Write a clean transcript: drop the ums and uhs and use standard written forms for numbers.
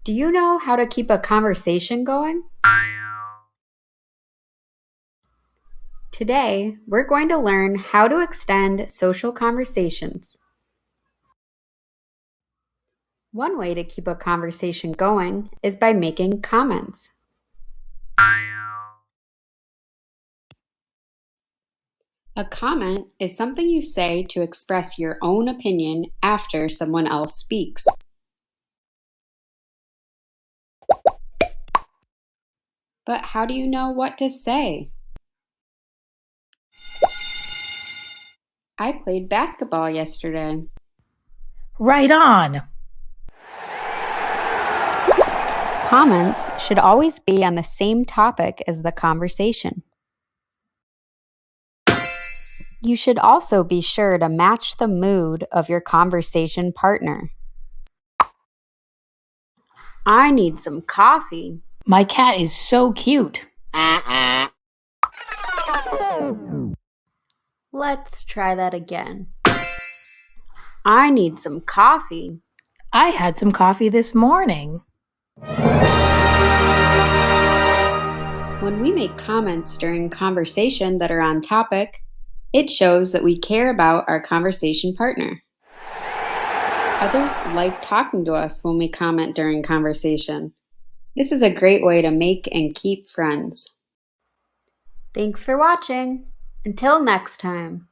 Do you know how to keep a conversation going? Today, we're going to learn how to extend social conversations. One way to keep a conversation going is by making comments. A comment is something you say to express your own opinion after someone else speaks. But how do you know what to say? I played basketball yesterday. Right on. Comments should always be on the same topic as the conversation. You should also be sure to match the mood of your conversation partner. I need some coffee. My cat is so cute. Let's try that again. I need some coffee. I had some coffee this morning. When we make comments during conversation that are on topic, it shows that we care about our conversation partner. Others like talking to us when we comment during conversation. This is a great way to make and keep friends. Thanks for watching. Until next time.